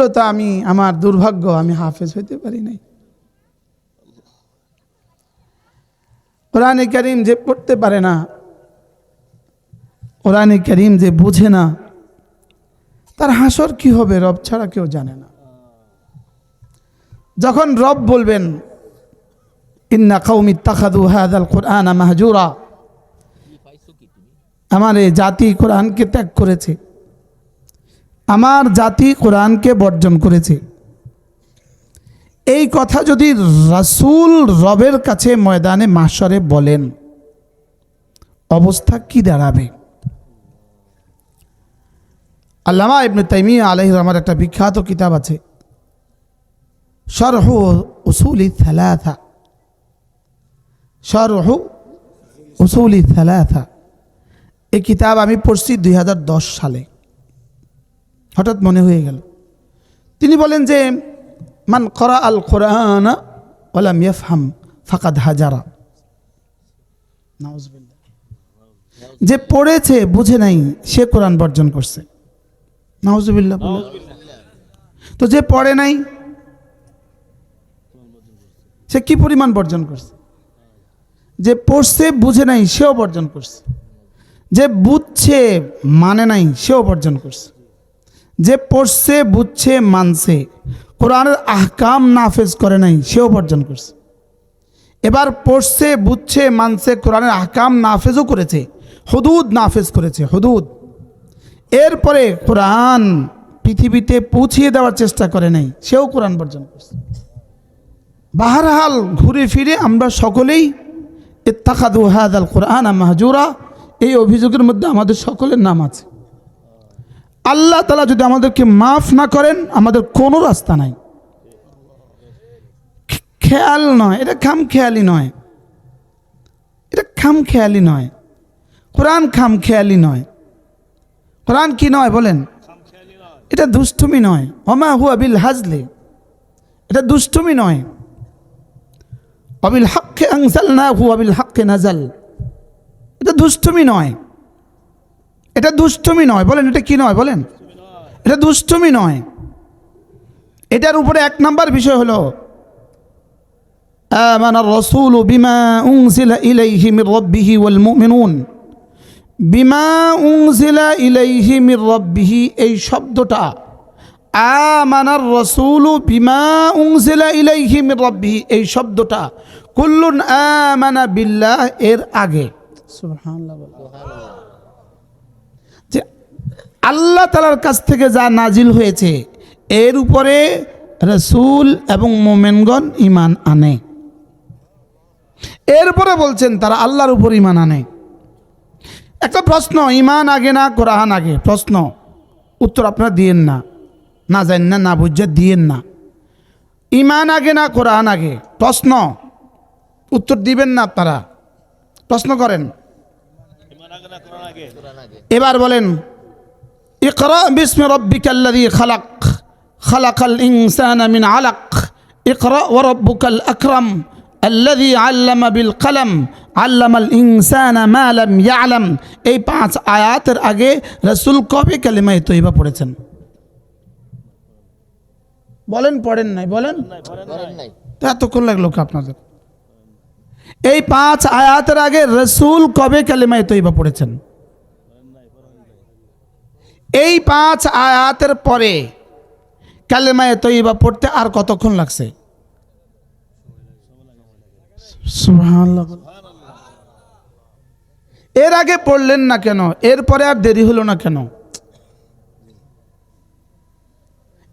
মূলত আমার দুর্ভাগ্য, আমি হাফেজ হইতে পারি নাই। কোরআনে কারীম যে পড়তে পারে না, কোরআনে কারীম যে বুঝে না, তার হাসর কি হবে রব ছাড়া কেউ জানে না। যখন রব বলবেন ইন্না কওমি ইত্তাখাযু হাযাল কুরআনা মাহজুরা, আমার এই জাতি কোরআনকে ত্যাগ করেছে, আমার জাতি কোরআনকে বর্জন করেছে, এই কথা যদি রাসূল রবের কাছে ময়দানে মাহশরে বলেন, অবস্থা কি দাঁড়াবে? আল্লামা ইবনে তাইমিয়া আলাইহির রহমার একটা বিখ্যাত কিতাব আছে, শারহু উসুলি সালাসা, শারহু উসুলি সালাসা। এই কিতাব আমি পড়ছি 2010 সালে, হঠাৎ মনে হয়ে গেল। তিনি বলেন যে মান করা আল কোরআন ওয়ালাম ইয়াফহাম ফাকাদ হাজারা। নাউজুবিল্লাহ। যে পড়েছে বুঝে নাই সে কোরআন বর্জন করছে। নাউজুবিল্লাহ। তো যে পড়ে নাই সে কি পরিমাণ বর্জন করছে? যে পড়ছে বুঝে নাই সেও বর্জন করছে, যে বুঝছে মানে নাই সেও বর্জন করছে, যে পড়ছে বুঝছে মানছে, কোরআনের আহকাম নাফেজ করে নাই সেও বর্জন করছে। এবার পড়ছে বুঝছে মানছে, কোরআনের আহকাম নাফেজও করেছে, হুদুদ নাফেজ করেছে, হুদুদ। এরপরে কোরআন পৃথিবীতে পৌঁছিয়ে দেওয়ার চেষ্টা করে নাই, সেও কোরআন বর্জন করছে। বাহরহাল ঘুরে ফিরে আমরা সকলেই ইত্তাখাযু হাযাল কুরআনা মাহজুরা, এই অভিযোগের মধ্যে আমাদের সকলের নাম আছে। আল্লাহ তাআলা যদি আমাদেরকে মাফ না করেন, আমাদের কোনো রাস্তা নাই। খেয়াল নয়, এটা খামখেয়ালি নয়, এটা খামখেয়ালি নয়। কোরআন খামখেয়ালি নয়। কোরআন কি নয় বলেন? এটা দুষ্টুমি নয়। ওমা হুয়া বিল হাজলি, এটা দুষ্টুমি নয়। ওয়াবিল হাক্কি আনজালনাহু ওয়াবিল হাক্কি নাজাল, এটা দুষ্টুমি নয়। এটা দুষ্টুমি নয়। বলেন এটা কি নয়? বলেন এটা দুষ্টুমি নয়। এটার উপরে এক নাম্বার বিষয় হলো আমানার রাসূলু বিমা উনজিলা ইলাইহি মির রাব্বিহি ওয়াল মুমিনুন। বিমা উনজিলা ইলাইহি মির রাব্বিহি, এই শব্দটা আমানার রাসূলু বিমা উনজিলা ইলাইহি মির রাব্বিহি, এই শব্দটা কুল্লুন আমানা বিল্লাহ এর আগে। সুবহানাল্লাহ। যে আল্লাহ তাআলার কাছ থেকে যা নাজিল হয়েছে এর উপরে রাসূল এবং মুমিনগণ ঈমান আনে। এরপরে বলছেন তারা আল্লাহর উপর ঈমান আনে। একটা প্রশ্ন, ঈমান আগে না কোরআন আগে? প্রশ্ন, উত্তর আপনারা দিয়েন না, না জানেন না, না বুঝে দিয়েন না। ঈমান আগে না কোরআন আগে? প্রশ্ন, উত্তর দিবেন না আপনারা, প্রশ্ন করেন। এবার বলেন ইকরা বিসমি রাব্বিকাল্লাযী খালাক, খালাকাল ইনসানা মিন আলাক, ইকরা ওয়া রাব্বুকাল আকরাম আল্লাযী আল্লামা বিল কলম আল্লামাল ইনসানা মা লাম ইয়ালাম। এই 5 আয়াতের আগে রাসূল কবে কালিমা তয়্যিবা পড়েছেন? বলেন পড়েন নাই? বলেন তো এতক্ষণ লাগলো আপনাদের? এই 5 আয়াতের আগে রাসূল কবে কালিমা তয়্যিবা পড়েছেন? এই 5 আয়াতের পরে কালিমা তয়্যিবা পড়তে আর কতক্ষণ লাগছে? সুবহানাল্লাহ। এর আগে পড়লেন না কেন? এরপরে আর দেরি হলো না কেন?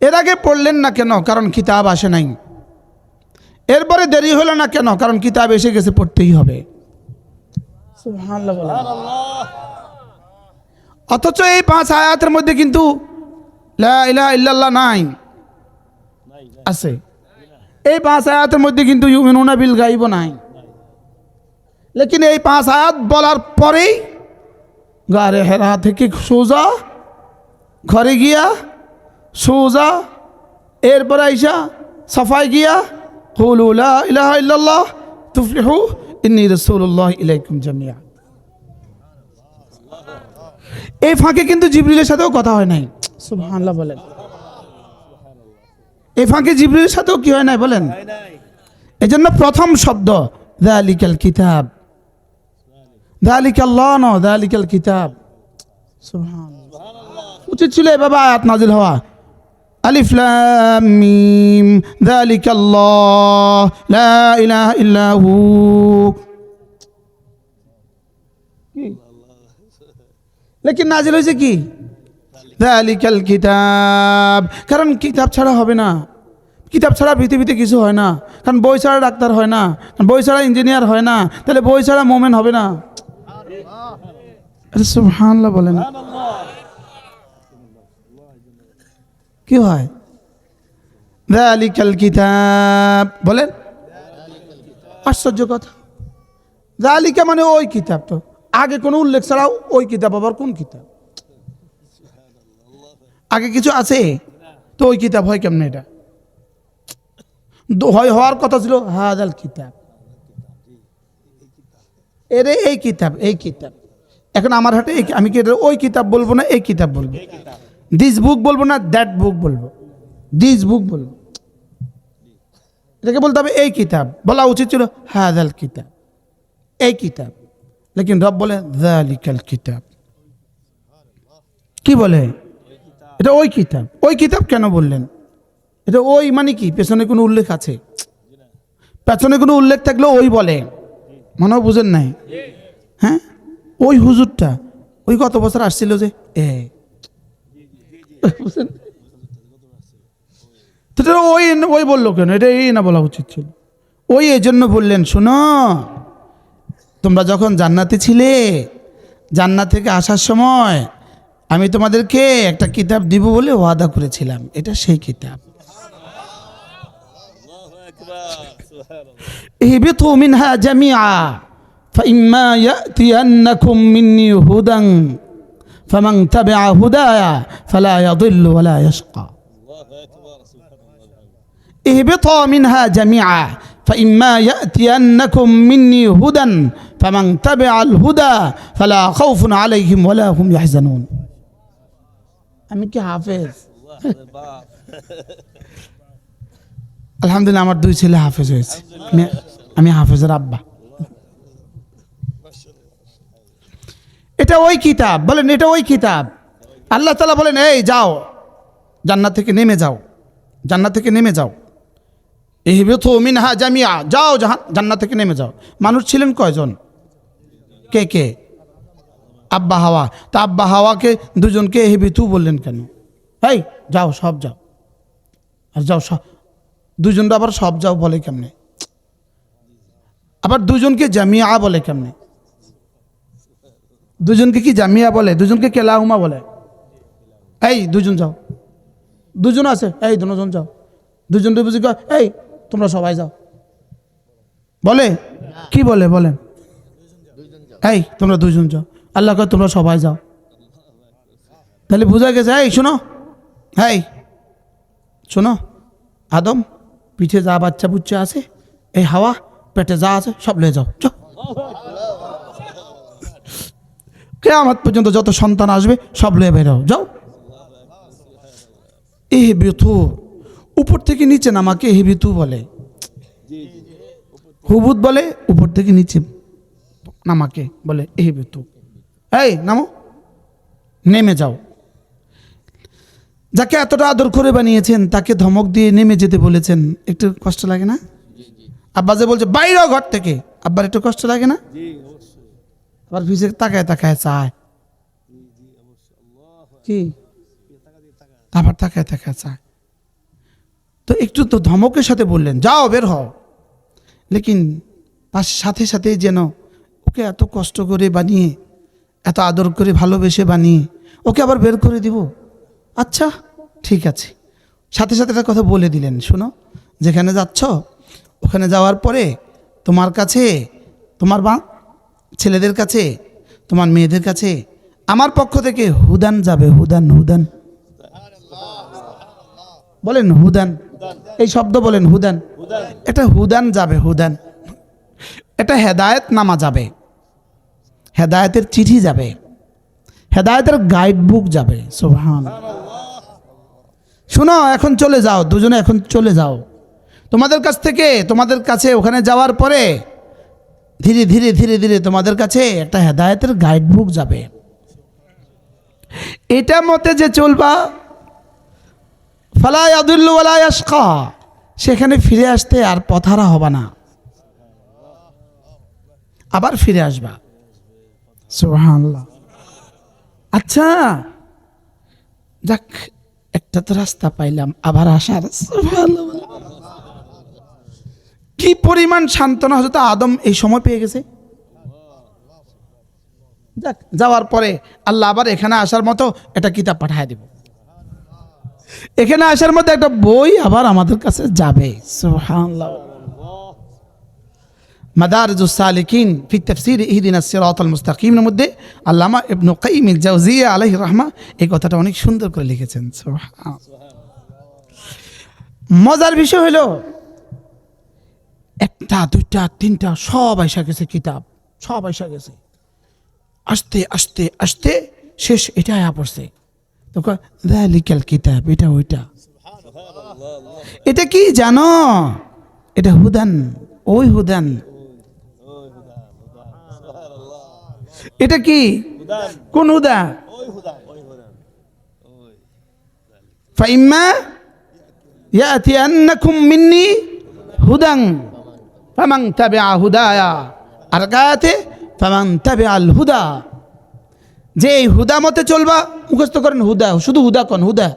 এর আগে পড়লেন না কেন? কারণ কিতাব আসে নাই। এরপরে দেরি হলো না কেন? কারণ কিতাব এসে গেছে, পড়তেই হবে। সুবহানাল্লাহ। অথচ এই 5 আয়াতের মধ্যে কিন্তু লা ইলাহা ইল্লাল্লাহ নাই, আছে। এই 5 আয়াতের মধ্যে কিন্তু ইউমিনুনা বিল গায়ব নাই। লেকিন এই 5 আয়াত বলার পরেই গারে হেরা থেকে সোজা ঘরে গিয়া, সোজা এরপর আইসা সাফাই গিয়া কুলু লা ইলাহা ইল্লাল্লাহ তুফলিহু ইন্নী রাসূলুল্লাহ ইলাইকুম জামিয়া। এই ফাঁকে কিন্তু জিবরিলের সাথেও কথা হয় নাই। সুবহানাল্লাহ বলেন। এই ফাঁকে জিবরিলের সাথেও কি হয় নাই বলেন? এই জন্য প্রথম শব্দ যালিকাল কিতাব, যালিকাল্লাহ ন, যালিকাল কিতাব। সুবহানাল্লাহ। উচিত ছিল এভাবে আয়াত নাজিল হওয়া, আলিফ লাম মিম যালিকাল্লাহ লা ইলাহা ইল্লা হু। লেকিন নাজিল হয়েছে কি যালিকাল কিতাব, কারণ কিতাব ছাড়া হবে না। কিতাব ছাড়া পৃথিবীতে কিছু হয় না, কারণ বই ছাড়া ডাক্তার হয় না, কারণ বই ছাড়া ইঞ্জিনিয়ার হয় না, তাহলে বই ছাড়া মোমেন হবে না। সুবহানাল্লাহ বলেন, কি হয়? যালিকাল কিতাব বলেন, আশ্চর্য কথা। যালিকা মানে ওই কিতাব, তো আগে কোনো উল্লেখ ছাড়াও ওই কিতাব আবার কোন কিতাব? আগে কিছু আছে তো ওই কিতাব হয় কেমনে? এটা হয় হওয়ার কথা ছিল হাদাল কিতাব, এরে এই কিতাব, এই কিতাব। এখন আমার হাতে আমি কি এটা ওই কিতাব বলবো না এই কিতাব বলবো? দিস বুক বলবো না দ্যাট বুক বলবো? দিস বুক বলবো। এটাকে বলতে হবে এই কিতাব, বলা উচিত ছিল হাদাল কিতাব, এই কিতাব। লেকিন রব বলে যালিকাল কিতাব। কি বলে? এটা ওই কিতাব। ওই কিতাব কেন বললেন? এটা ওই মানে কি পেছনে কোনো উল্লেখ আছে? পেছনে কোনো উল্লেখ থাকলে ওই বলে, মনে হয় বুঝেন নাই? হ্যাঁ, ওই হুজুরটা ওই গত বছর আসছিল যে ওই ওই বললো কেন? এটা এই না বলা উচিত ছিল। ওই এই জন্য বললেন, শোনো তোমরা যখন জান্নাতে ছিলে, জান্নাত থেকে আসার সময় আমি তোমাদেরকে একটা কিতাব দিব বলে ওয়াদা করেছিলাম, এটা সেই কিতাব। ইহবিতু মিনহা জামিআ ফাইম্মা ইয়াতিয়ান্নাকুম মিন্নি হুদান ফামান তাবিআ হুদায়া ফালা ইয়াদিল্লু ওয়ালা ইয়াশকা। ইহবিতু মিনহা জামিআ ফাইম্মা ইয়াতিয়ান্নাকুম মিন্নি হুদান ফামান তাবিআল হুদা ফালা খাউফুন আলাইহিম ওয়ালা হুম ইয়াহজানুন। আমি কি হাফেজ? আলহামদুলিল্লাহ, আমার দুই ছেলে হাফেজ হয়েছে, আমি হাফেজের আব্বা। এটা ওই কিতাব বলেন, এটা ওই কিতাব। আল্লাহ তাআলা বলেন, এই যাও জান্নাত থেকে নেমে যাও, জান্নাত থেকে নেমে যাও। ইহবিতু মিনহা জামিআ, যাও জান্নাত থেকে নেমে যাও। মানুষ ছিলেন কয়জন? কে কে? আব্বা হাওয়া। তা আব্বা হাওয়াকে দুজনকে ইহবিতু বললেন কেন? এই যাও, সব যাও। আর যাও সব, দুজনটা আবার সব যাও বলে কেমনে? আবার দুজনকে জামিয়া বলে কেমনে? দুজনকে কি জামিয়া বলে? দুজনকে কেলাহুমা বলে। এই দুজন যাও, দুজন আছে, এই দুজন যাও। দুজন বুঝি এই তোমরা সবাই যাও বলে? কি বলে বলেন? এই তোমরা দুজন যাও। আল্লাহ কয় তোমরা সবাই যাও। তাহলে বোঝা গেছে, এই শোনো, এই শোনো, আদম পিঠে যা বাচ্চা বুচ্চা আছে, এই হাওয়া পেটে যা আছে সব লয়ে যাও। কিয়ামত পর্যন্ত যত সন্তান আসবে সব লয়ে বেরাও, যাও। ইহবিতু, উপর থেকে নিচে নামাকে ইহবিতু বলে। হুবুত বলে উপর থেকে নিচে নামাকে বলে ইহবিতু। এই নামো, নেমে যাও। যাকে এতটা আদর করে বানিয়েছেন তাকে ধমক দিয়ে নেমে যেতে বলেছেন, একটু কষ্ট লাগে না? আব্বা যে বলছে বাইরে ঘর থেকে, আব্বার একটু কষ্ট লাগে না? আবার ভিজে তাকায় তাকায় চায়, কি আবার তাকায় তাকায় চায়। তো একটু তো ধমকের সাথে বললেন যাও বের হও, লেকিন সাথে সাথে যেন ওকে এত কষ্ট করে বানিয়ে, এত আদর করে ভালোবেসে বানিয়ে ওকে আবার বের করে দিব। আচ্ছা ঠিক আছে, সাথে সাথে একটা কথা বলে দিলেন, শোনো যেখানে যাচ্ছ ওখানে যাওয়ার পরে তোমার কাছে, তোমার ছেলেদের কাছে, তোমার মেয়েদের কাছে আমার পক্ষ থেকে হুদান যাবে। হুদান, হুদান বলেন, হুদান, এই শব্দ বলেন, হুদান। এটা হুদান যাবে, হুদান। এটা হেদায়েত নামা যাবে, হেদায়েতের চিঠি যাবে, হেদায়েতের গাইড বুক যাবে। সুবহানাল্লাহ। শুনো এখন চলে যাও, দুজনে এখন চলে যাও। তোমাদের কাছ থেকে তোমাদের কাছে ওখানে যাওয়ার পরে ধীরে ধীরে ধীরে ধীরে তোমাদের কাছে একটা হেদায়েতের গাইড বুক যাবে। এটা মতে যে চলবা, ফালা ইয়াদুল্লু ওয়ালা ইয়াশকা, সেখানে ফিরে আসতে আর পথহারা হবে না, আবার ফিরে আসবা। সুবহানাল্লাহ। আচ্ছা যাক, একটা তো রাস্তা পাইলাম আবার আসার। সুবহানাল্লাহ। কি পরিমাণ সান্ত্বনা হযরত আদম এই সময় পেয়ে গেছে। যাক, যাওয়ার পরে আল্লাহ আবার এখানে আসার মতো একটা কিতাব পাঠিয়ে দেব, এখানে আসার মতো একটা বই আবার আমাদের কাছে যাবে। সুবহানাল্লাহ। মাদারিজুস সালিকিন ফি তাফসীর ইহদিনাস সিরাতাল মুস্তাকিমের মধ্যে আল্লামা ইবনে কাইয়িম আল জাওজিয়া আলাইহির রাহমা এই কথাটা অনেক সুন্দর করে লিখেছেন। সুবহানাল্লাহ। মজার বিষয় হলো একটা দুইটা তিনটা সব আইসা গেছে, কিতাব সব আইসা গেছে, আস্তে আস্তে আস্তে শেষ এটা আয়া পড়ছে। তো যালিকাল কিতাব, এটা ওইটা। এটা কি জানো? এটা হুদান, ওই হুদান। এটা কি? কোন হুদা? ফাইম্মা ইয়াতিয়ান্নাকুম মিন্নি হুদান ফামান তাবিআ হুদায়া, আর গায়াতে ফামান তাবিআল হুদা। যে এই হুদা মতে চলবা, মুখস্থ করেন হুদা, শুধু হুদা কন, হুদা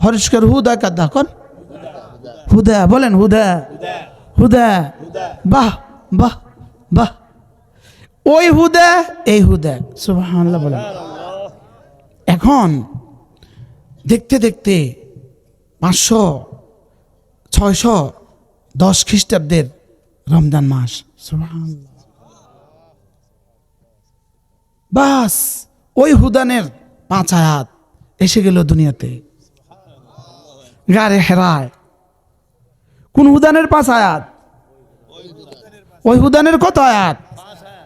হরিষ্কার হুদা কাদা কন, হুদা বলেন, হুদা হুদা। বাহ বাহ বাহ, ওই হুদা এই হুদা। সুবহানাল্লাহ বলেন। এখন দেখতে দেখতে 510 খ্রিস্টাব্দের রমজান মাস। সুবহানাল্লাহ। বাস ওই হুদানের 5 আয়াত এসে গেল দুনিয়াতে, গারে হেরায়। কোন হুদানের 5 আয়াত? ওই হুদানের কত আয়াত?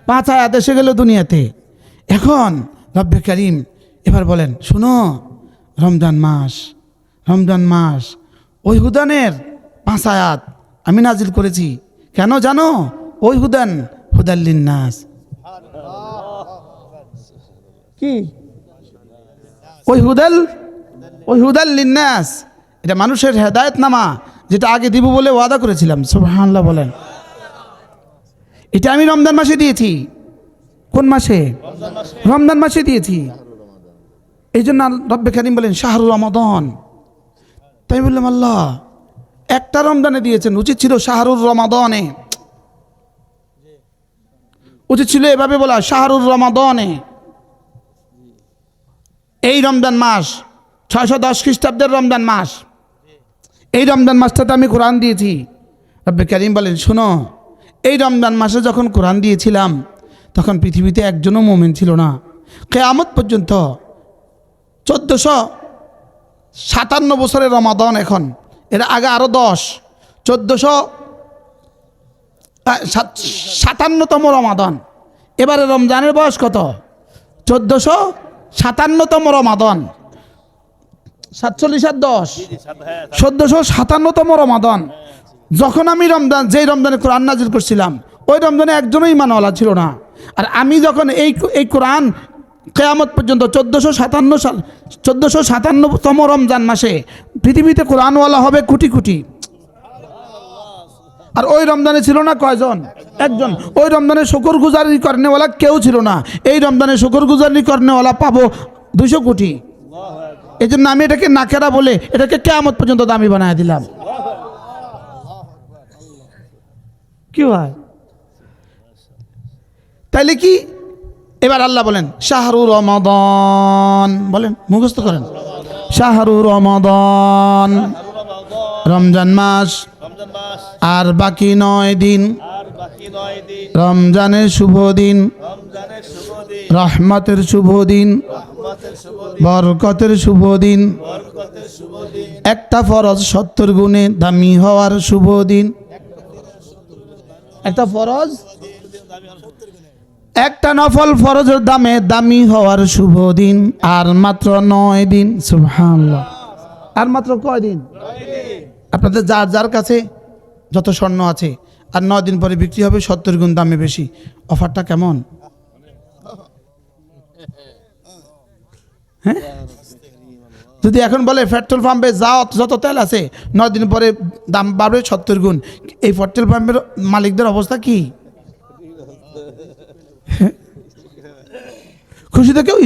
5 আয়াত এসে গেল দুনিয়াতে। এখন রব্বে কারীম এবার বলেন, শুনো, রমজান মাস, রমজান মাস ওই হুদানের 5 আয়াত আমি নাজিল করেছি। কেন জানো? ওই হুদান হুদাল্লিন নাস। কি ওই হুদাল? ওই হুদাল্লিন নাস, এটা মানুষের হেদায়েত নামা, যেটা আগে দিব বলে ওয়াদা করেছিলাম। সুবহানাল্লাহ বলেন। এটা আমি রমজান মাসে দিয়েছি। কোন মাসে? রমজান মাসে দিয়েছি। এই জন্য রব্বে কারীম বলেন শাহরুর রমাদান। তাই বললাম আল্লাহ একটা রমজানে দিয়েছেন, উচিত ছিল শাহরুর রমাদানে, উচিত ছিল এভাবে বলা শাহরুর রমাদানে। এই রমজান মাস 610 খ্রিস্টাব্দের রমজান মাস, এই রমজান মাসটাতে আমি কোরআন দিয়েছি। রব্বে কারীম বলেন, শোনো, এই রমজান মাসে যখন কোরআন দিয়েছিলাম তখন পৃথিবীতে একজনও মুমিন ছিল না। কিয়ামত পর্যন্ত 1457 বছরের রমাদান। এখন এর আগে আরো 10, 1457তম রমাদান। এবারে রমজানের বয়স কত? 1457তম রমাদান। 47 আর 10 1457তম রমাদান। যখন আমি রমজান, যেই রমজানে কোরআন নাজিল করছিলাম, ওই রমজানে একজনও ঈমানওয়ালা ছিল না। আর আমি যখন এই কোরআন কিয়ামত পর্যন্ত 1457তম রমজান মাসে পৃথিবীতে কোরআনওয়ালা হবে কোটি কোটি। আর ওই রমজানে ছিল না কয়জন? একজন। ওই রমজানে শুকরগুজারি করনেওয়ালা কেউ ছিল না। এই রমজানে শুকরগুজারি করনেওয়ালা পাবো 200 কোটি। এই জন্য আমি এটাকে নাকেরা বলে এটাকে কিয়ামত পর্যন্ত দামি বানায় দিলাম। কি হয়? তাইলে কি? এবার আল্লাহ বলেন শাহরুর রমাদান, বলেন, মুখস্থ করেন, শাহরুর রমাদান, রমজান মাস, আর বাকি 9 দিন, রমজানের শুভ দিন, রহমতের শুভ দিন, বরকতের শুভ দিন, একটা ফরজ 70 গুণে দামি হওয়ার শুভ দিন। একটা ফরজ, একটা নফল ফরজের দামে দামি হওয়ার শুভ দিন, আর মাত্র 9 দিন। সুবহানাল্লাহ। আর মাত্র কয়দিন? আপনাদের যার যার কাছে যত স্বর্ণ আছে আর 9 দিন পরে বিক্রি হবে 70 গুণ দামে বেশি। অফারটা কেমন? হ্যাঁ, যদি এখন বলে পেট্রোল পাম্পে যত তেল আছে 9 দিন পরে দাম বাড়বে 70 গুণ, এই পেট্রোল পাম্পের মালিকদের অবস্থা কি? খুশিতে কেউ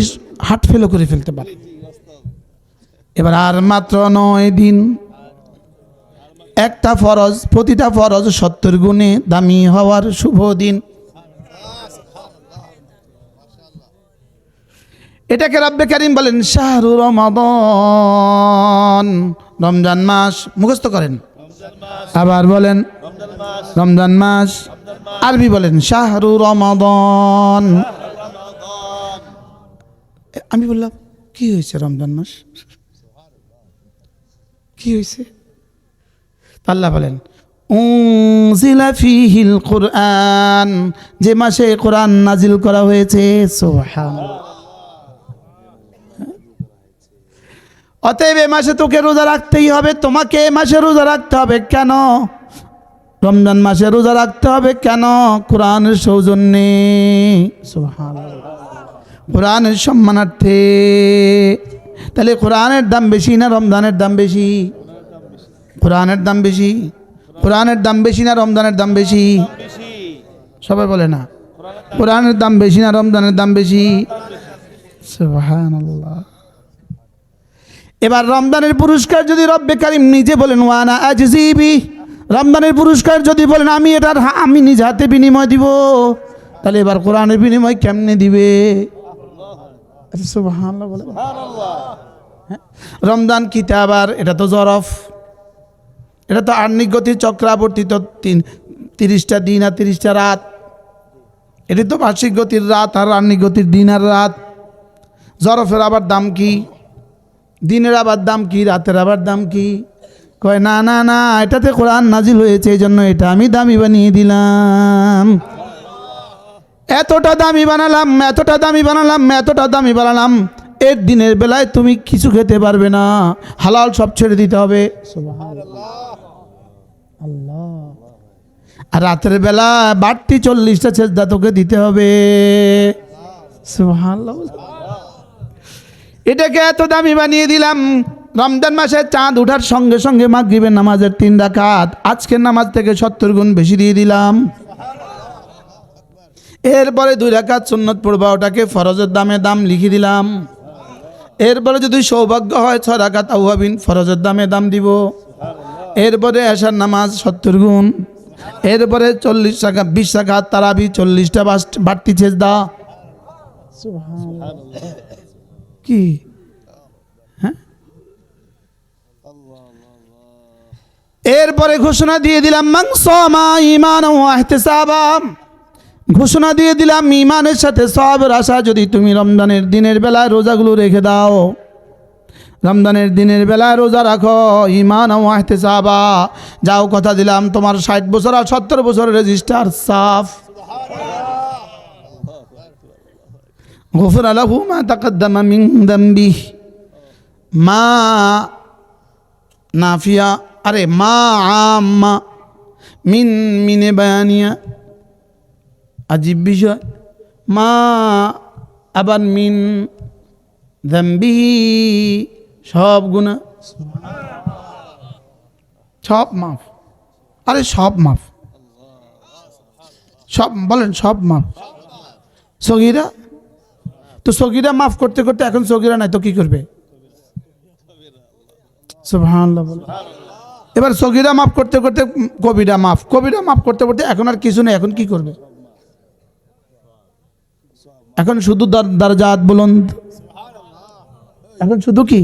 হার্ট ফেলও করে ফেলতে পারে। এবার আর মাত্র 9 দিন, একটা ফরজ, প্রতিটা ফরজ 70 গুণে দামি হওয়ার শুভ দিন। এটাকে রব্বে কারীম বলেন শাহরু রমাদান, রমজান মাস। মুখস্থ করেন, আবার বলেন রমজান মাস। আরবি বলেন শাহরু রমাদান। আমি বললাম কি হয়েছে রমজান মাস, কি হয়েছে? আল্লাহ বলেন উনজিলা ফীহিল কুরআন, যে মাসে কোরআন নাজিল করা হয়েছে। সুবহানাল্লাহ। অতএব এ মাসে তোকে রোজা রাখতেই হবে, তোমাকে এ মাসে রোজা রাখতে হবে। কেন রমজান মাসে রোজা রাখতে হবে? কেন? কোরআনের সৌজন্যে। সুবহানাল্লাহ। কোরআনের সম্মানার্থে। তাহলে কোরআনের দাম বেশি না রমজানের দাম বেশি? কোরআনের দাম বেশি। কোরআনের দাম বেশি না রমজানের দাম বেশি? সবাই বলে না, কোরআনের দাম বেশি না রমজানের দাম বেশি? সুবহানাল্লাহ। এবার রমজানের পুরস্কার যদি রব্বে কারীম নিজে বলেন ওয়ানা আজজিবি, রমজানের পুরস্কার যদি বলেন আমি নিজ হাতে বিনিময় দিব, তাহলে এবার কোরআনের বিনিময় কেমনে দিবে? আচ্ছা সুবহানাল্লাহ বলে। রমজান কিতা আবার, এটা তো জরফ, এটা তো আর্নিক গতির চক্রাবর্তিত 30টা দিন আর 30টা রাত। এটি তো বার্ষিক গতির রাত আর আর্নিক গতির দিন আর রাত। জরফের আবার দাম কি? দিনের আবার দাম কি? রাতের আবার দাম কি? কয় না না না, এটাতে কোরআন নাজিল হয়েছে এই জন্য এটা আমি দামি বানিয়ে দিলাম। এতটা দামি বানালাম, এতটা দামি বানালাম, এতটা দামি বানালাম, এর দিনের বেলায় তুমি কিছু খেতে পারবে না, হালাল সব ছেড়ে দিতে হবে। সুবহানাল্লাহ। আল্লাহ। আর রাতের বেলা বাড়তি 40টা সেজদা তোকে দিতে হবে। সুবহানাল্লাহ। এটাকে এত দামি বানিয়ে দিলাম। রমজান মাসে চাঁদ ওঠার সঙ্গে সঙ্গে মাগরিবের নামাজের 3 রাকাত আজকের নামাজ থেকে 70 গুণ বেশি দিয়ে দিলাম। এরপরে 2 রাকাত সুন্নত পড়বা, ওটাকে ফরজের দামে দাম লিখে দিলাম। এরপরে যদি সৌভাগ্য হয় 6 রাকাত আওয়াবিন, ফরজের দামে দাম দিব। এরপরে এশার নামাজ 70 গুণ। এরপরে 40 রাকাত 20 রাকাত তারাবি, 40টা বাড়তি সেজদা। সুবহানাল্লাহ। কি হ্যাঁ? এরপরে ঘোষণা দিয়ে দিলাম মান সামা ঈমানান ওয়া ইহতিসাবাম, ঘোষণা দিয়ে দিলাম ঈমানের সাথে সওয়াবের আশা যদি তুমি রমজানের দিনের বেলায় রোজাগুলো রেখে দাও, রমজানের দিনের বেলায় রোজা রাখো, ঈমানান ওয়া ইহতিসাবা, যাও কথা দিলাম তোমার 60 বছর আর 70 বছরের রেজিস্টার সাফ। গুফিরা লাহু মা তাকদ্দামা মিন যামবিহি, মা নাফিয়া, আরে মা আম্মা, মিনে বায়ানিয়া, আজীব বিষয়। মা আবার মিন যামবিহি, সব গুনাহ সব মাফ। আরে সব মাফ, সব বলেন সব মাফ। সগীরা তো সগীরা মাফ করতে করতে এখন সগীরা নাই তো কি করবে? সুবহানাল্লাহ বলে। এবার সগীরা মাফ করতে করতে কবিরা মাফ, কবিরা মাফ করতে করতে এখন আর কিছু নেই, এখন কি করবে? এখন শুধু দারজাত বুলন্দ, এখন শুধু কি?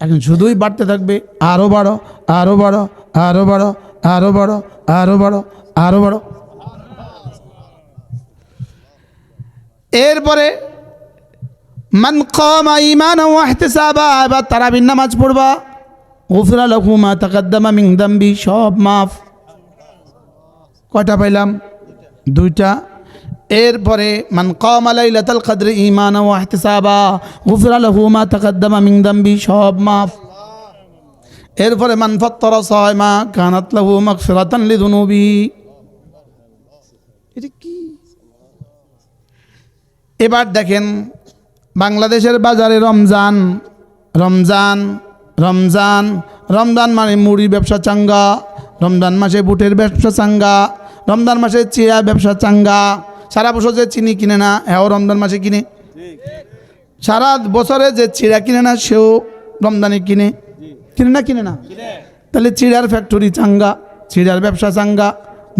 এখন শুধুই বাড়তে থাকবে, আরো বাড়ো, আরো বাড়ো, আরো বাড়ো, আরো বাড়ো, আরো বাড়ো, আরো বাড়ো। এরপরে মান কামা ঈমানান ওয়া ইহতিসাবা, এবার তারাবির নামাজ পড়বা, গুফিরা লাহু মা তাকদ্দামা মিন যামবি, সব মাফ। কয়টা পাইলাম? 2টা। এরপরে মান কামা লাইলাতুল কদর ঈমানান ওয়া ইহতিসাবা, গুফিরা লাহু মা তাকদ্দামা মিন যামবি, সব মাফ। এরপরে মান ফাত্তারা সায়মা কানাত লাহু মাগফিরাতান লিযুনুবি। এটা কি? এবার দেখেন বাংলাদেশের বাজারে রমজান রমজান রমজান রমজান মানে মুড়ির ব্যবসা চাঙ্গা, রমজান মাসে বুটের ব্যবসা চাঙ্গা, রমজান মাসে চিড়া ব্যবসা চাঙ্গা। সারা বছর যে চিনি কিনে না এও রমজান মাসে কিনে, সারা বছরে যে চিড়া কিনে না সেও রমজানে কিনে, কিনে না কিনে না? তাহলে চিড়ার ফ্যাক্টরি চাঙ্গা, চিড়ার ব্যবসা চাঙ্গা,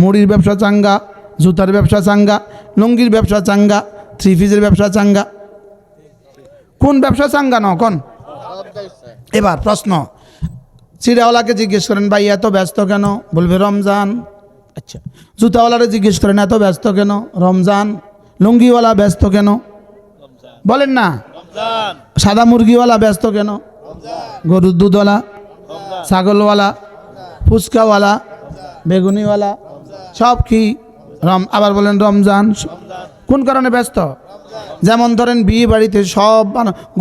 মুড়ির ব্যবসা চাঙ্গা, জুতার ব্যবসা চাঙ্গা, লুঙ্গির ব্যবসা চাঙ্গা, থ্রি পিসের ব্যবসা চাঙ্গা। কোন ব্যবসা চাঙ্গা ন কোন? এবার প্রশ্ন, চিড়াওয়ালাকে জিজ্ঞেস করেন ভাই এত ব্যস্ত কেন? বলবে রমজান। আচ্ছা, জুতাওয়ালারে জিজ্ঞেস করেন এত ব্যস্ত কেন? রমজান। লুঙ্গিওয়ালা ব্যস্ত কেন? বলেন না। সাদা মুরগিওয়ালা ব্যস্ত কেন? গরুর দুধওয়ালা, ছাগলওয়ালা, ফুচকাওয়ালা, বেগুনিওয়ালা সব কি আবার বলেন রমজান। কোন কারণে ব্যস্ত? যেমন ধরেন বিয়ে বাড়িতে সব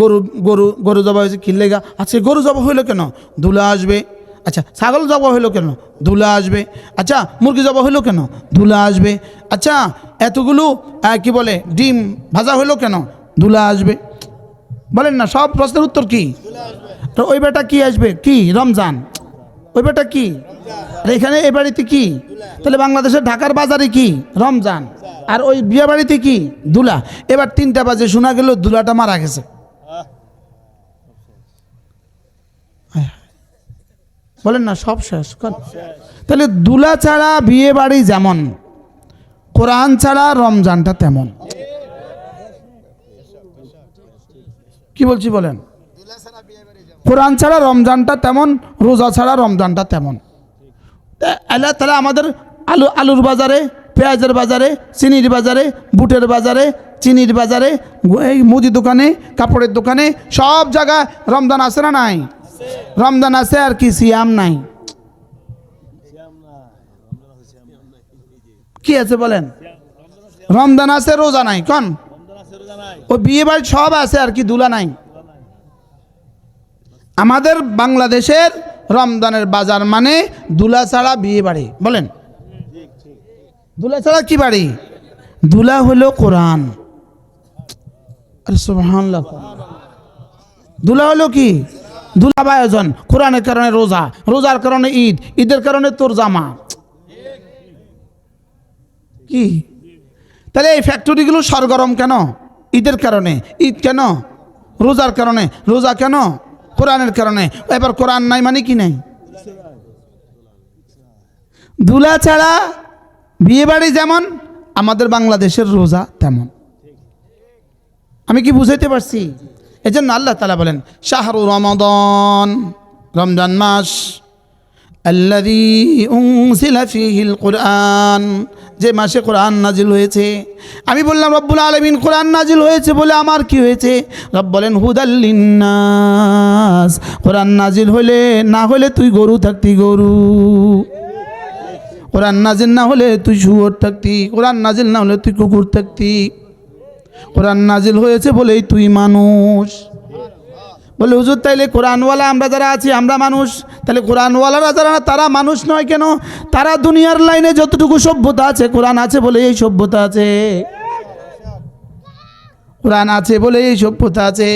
গরু গরু গরু জবা হয়েছে কিনলেগা, আচ্ছা গরু জবা হইলো কেন? ধুলা আসবে। আচ্ছা ছাগল জবা হইলো কেন? ধুলা আসবে। আচ্ছা মুরগি জবা হইলো কেন? ধুলা আসবে। আচ্ছা এতগুলো কি বলে ডিম ভাজা হইলো কেন? ধুলা আসবে। বলেন না, সব প্রশ্নের উত্তর কি? তো ওই বেটা কি আসবে? কি? রমজান। ওই বেটা কি? আর এখানে এই বাড়িতে কি? তাহলে বাংলাদেশের ঢাকার বাজারে কি? রমজান। আর ওই বিয়ে বাড়িতে কি? দুলা। এবার 3টা বাজে শোনা গেল দুলাটা মারা গেছে। বলেন না, সব শেষ। তাহলে দুলা ছাড়া বিয়ে বাড়ি যেমন, কোরআন ছাড়া রমজানটা তেমন। কি বলছি বলেন? কোরআন ছাড়া রমজানটা তেমন, রোজা ছাড়া রমজানটা তেমন। তাহলে আমাদের আলুর বাজারে, পেঁয়াজের বাজারে, চিনির বাজারে, বুটের বাজারে, চিনির বাজারে, এই মুদি দোকানে, কাপড়ের দোকানে সব জায়গায় রমজান আছে না নাই? রমজান আছে, আর কি সিয়াম নাই? কি আছে বলেন? রমজান আছে, রোজা নাই। কোন? ও বিয়ে বাড়ি সব আছে, আর কি দুলা নাই। আমাদের বাংলাদেশের রমজানের বাজার মানে দুলা ছাড়া বিয়ে বাড়ি। বলেন দুলা ছাড়া কি বাড়ি? দুলা হলো কোরআন। আরে সুবহানাল্লাহ। দুলা হলো কি? দুলা আয়োজন। কোরআনের কারণে রোজা, রোজার কারণে ঈদ, ঈদের কারণে তোর জামা। কি? তাহলে এই ফ্যাক্টরিগুলো সরগরম কেন? ঈদের কারণে। ঈদ কেন? রোজার কারণে। রোজা কেন? কোরআনের কারণে। এবার কোরআন নাই মানে কি নাই? দুলা ছাড়া বিয়ে বাড়ি যেমন, আমাদের বাংলাদেশের রোজা তেমন। আমি কি বুঝাইতে পারছি? এই জন্য আল্লাহ তাআলা বলেন শাহরু রমাদান, রমজান মাস, আল্লাযী উনজিলা ফীহিল কুরআন, যে মাসে কোরআন নাজিল হয়েছে। আমি বললাম রব্বুল আলামিন কোরআন নাজিল হয়েছে বলে আমার কি হয়েছে? রব বলেন হুদাল লিন্নাস। কোরআন নাজিল হলে না হলে তুই গরু থাকতি গরু, কোরআন নাজিল না হলে তুই শুয়োর থাকতি, কোরআন নাজিল না হলে তুই কুকুর থাকতি। কোরআন নাজিল হয়েছে বলেই তুই মানুষ। বলে হুজুর তাইলে কোরআনওয়ালা আমরা যারা আছি আমরা মানুষ, তাহলে কোরআনওয়ালারা যারা তারা মানুষ নয় কেন? তারা দুনিয়ার লাইনে যতটুকু সভ্যতা আছে কোরআন আছে বলে এই সভ্যতা আছে, কোরআন আছে বলে এই সভ্যতা আছে।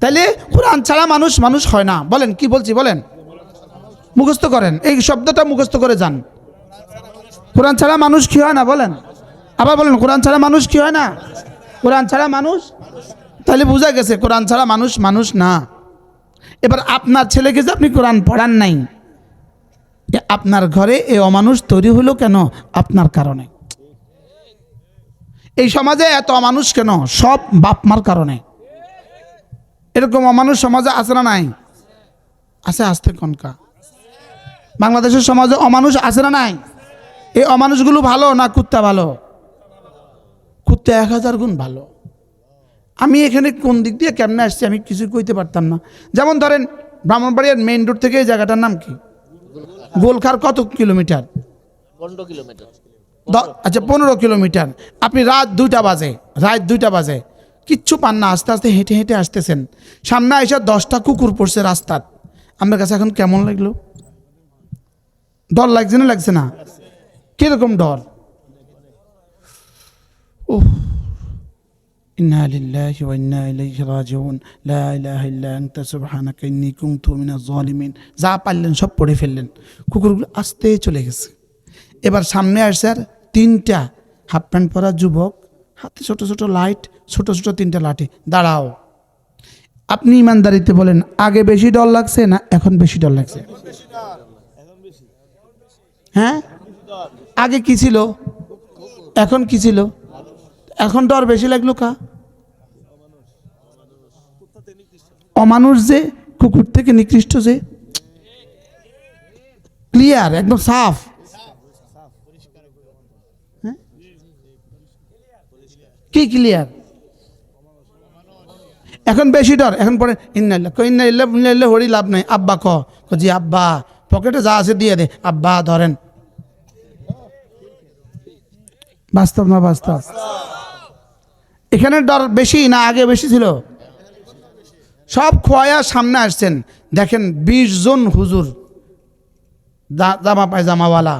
তাইলে কোরআন ছাড়া মানুষ মানুষ হয় না। বলেন কি বলছি বলেন? মুখস্থ করেন, এই শব্দটা মুখস্থ করে যান। কোরআন ছাড়া মানুষ কি হয় না? বলেন আবার বলেন, কোরআন ছাড়া মানুষ কি হয় না? কোরআন ছাড়া মানুষ। তাহলে বোঝা গেছে কোরআন ছাড়া মানুষ মানুষ না। এবার আপনার ছেলেকে যে আপনি কোরআন পড়ান নাই, আপনার ঘরে এই অমানুষ তৈরি হলো কেন? আপনার কারণে। এই সমাজে এত অমানুষ কেন? সব বাপ মার কারণে। এরকম অমানুষ সমাজে আছে না নাই? আছে। আসতে কনকা বাংলাদেশের সমাজে অমানুষ আছে না নাই? এই অমানুষগুলো ভালো না কুত্তা ভালো? কুত্তা 1000 গুণ ভালো। আমি এখানে কোন দিক দিয়ে কেমনে আসছি আমি কিছু কইতে পারতাম না। যেমন ধরেন ব্রাহ্মণবাড়িয়ার মেইন রোড থেকে এই জায়গাটার নাম কি? গোলখার কত কিলোমিটার? 15 কিলোমিটার। আচ্ছা 15 কিলোমিটার। আপনি রাত 2টা বাজে কিচ্ছু পান না, আস্তে আস্তে হেঁটে হেঁটে আসতেছেন, সামনে এসে 10টা কুকুর পড়ছে রাস্তাত। আমার কাছে এখন কেমন লাগলো? ডর লাগছে না লাগছে না? কিরকম ডর? ওহ, ইন্না লিল্লাহি ওয়া ইন্না ইলাইহি রাজিউন, লা ইলাহা ইল্লা আনতা সুবহানাকা ইন্নী কুনতু মিনাজ জালিমিন। যা পারলেন সব পড়ে ফেললেন। কুকুরগুলো আস্তে চলে গেছে। এবার সামনে আসছে আর 3টা হাফ প্যান্ট পরা যুবক, হাতে ছোট ছোট লাইট, ছোট ছোট 3টা লাঠি। দাঁড়াও। আপনি ইমানদারিতে বলেন, আগে বেশি ডর লাগছে না এখন বেশি ডর লাগছে? হ্যাঁ, আগে কি ছিল এখন কি ছিল? এখন ডর বেশি লাগলো কা? অমানুষ যে, কুকুর থেকে নিকৃষ্ট যে। ক্লিয়ার, একদম সাফ। হ্যাঁ, কি ক্লিয়ার? এখন বেশি ডর। এখন পরে ইন্নালিল্লাহ হরি লাভ নাই। আব্বা ক জি আব্বা, পকেটে যা আছে দিয়ে দে, আব্বা ধরেন। বাস্তব না বাস্তব? এখানে ডর বেশি না আগে বেশি ছিল? সব খোয়া সামনে আসছেন। দেখেন 20 জন হুজুর জামা পায়জামাওয়ালা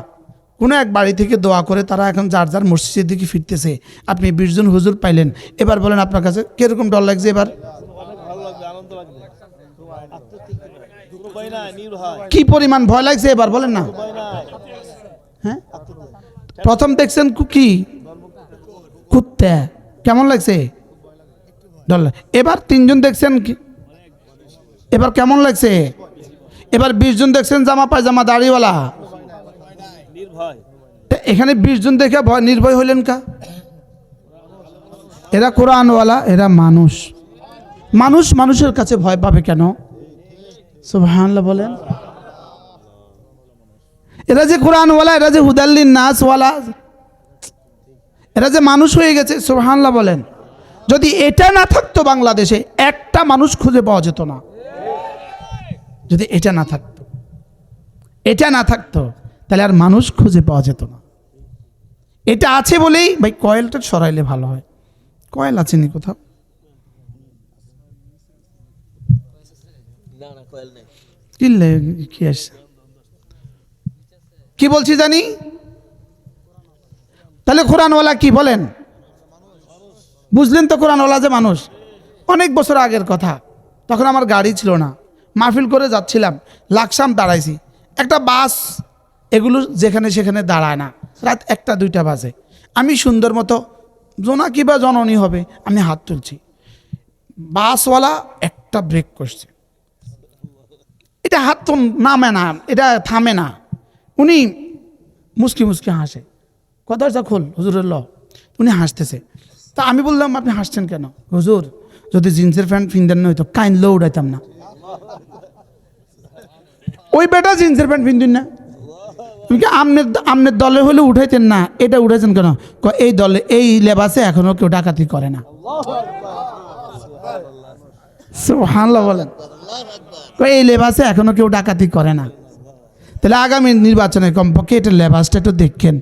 কোনো এক বাড়ি থেকে দোয়া করে তারা এখন যার যার মসজিদের দিকে ফিরতেছে। আপনি 20 জন হুজুর পাইলেন। এবার বলেন আপনার কাছে কিরকম ডর লাগছে? এবার কি পরিমাণ ভয় লাগছে এবার বলেন না? হ্যাঁ, প্রথম দেখছেন কি কুত্তা, কেমন লাগছে? ডর। এবার 3 জন দেখছেন কি, এবার কেমন লাগছে? এবার 20 জন দেখছেন জামা পায়জামা দাড়িওয়ালা। এখানে 20 জন দেখে ভয় নির্ভয় হইলেন কা? এরা কোরআনওয়ালা, এরা মানুষ। মানুষ মানুষের কাছে ভয় পাবে কেন? সুবহানাল্লাহ বলেন। এরা যে কোরআনওয়ালা, এরা যে হুদাল্লিন নাসওয়ালা, এরা যে মানুষ হয়ে গেছে। সুবহানাল্লাহ বলেন। যদি এটা না থাকতো বাংলাদেশে একটা মানুষ খুঁজে পাওয়া যেত না। যদি এটা না থাকতো, এটা না থাকতো তাহলে আর মানুষ খুঁজে পাওয়া যেত না। এটা আছে বলেই ভাই কয়েলটা সরাইলে ভালো হয়। কয়েল আছে নি কোথাও? কি আসছে? কি বলছি জানি? তাহলে কোরআনওয়ালা কি বলেন? বুঝলেন তো কোরআনওয়ালা যে মানুষ। অনেক বছর আগের কথা, তখন আমার গাড়ি ছিল না, মাহফিল করে যাচ্ছিলাম, লাকসাম দাঁড়াইছি। একটা বাস এগুলো যেখানে সেখানে দাঁড়ায় না, রাত 1টা 2টা বাজে। আমি সুন্দর মতো জোনাকি বা জননী হবে, আমি হাত তুলছি। বাসওয়ালা একটা ব্রেক করছে, এটা হাত তো নামে না, এটা থামে না। উনি মুসকি মুসকি হাসে, দরজা খোল হুজুরের ল। উনি হাসতেছে। তা আমি বললাম আপনি হাসছেন কেন? হুজুর যদি জিন্সের প্যান্ট ফিনদেন না হইতো কাইন লো উড়াইতাম না। ওই বেটা জিন্সের প্যান্ট ফিনদিন না, তুমি কি আমনের দলে হলে উঠাইতেন না, এটা উঠাইছেন কেন? এই দলে এই লেবাসে এখনো কেউ ডাকাতি করে না। সুবহানাল্লাহ বলেন। এই লেবাসে এখনো কেউ ডাকাতি করে না। তাহলে আগামী নির্বাচনে কমপক্ষে এটা লেবাসটা একটু দেখেন।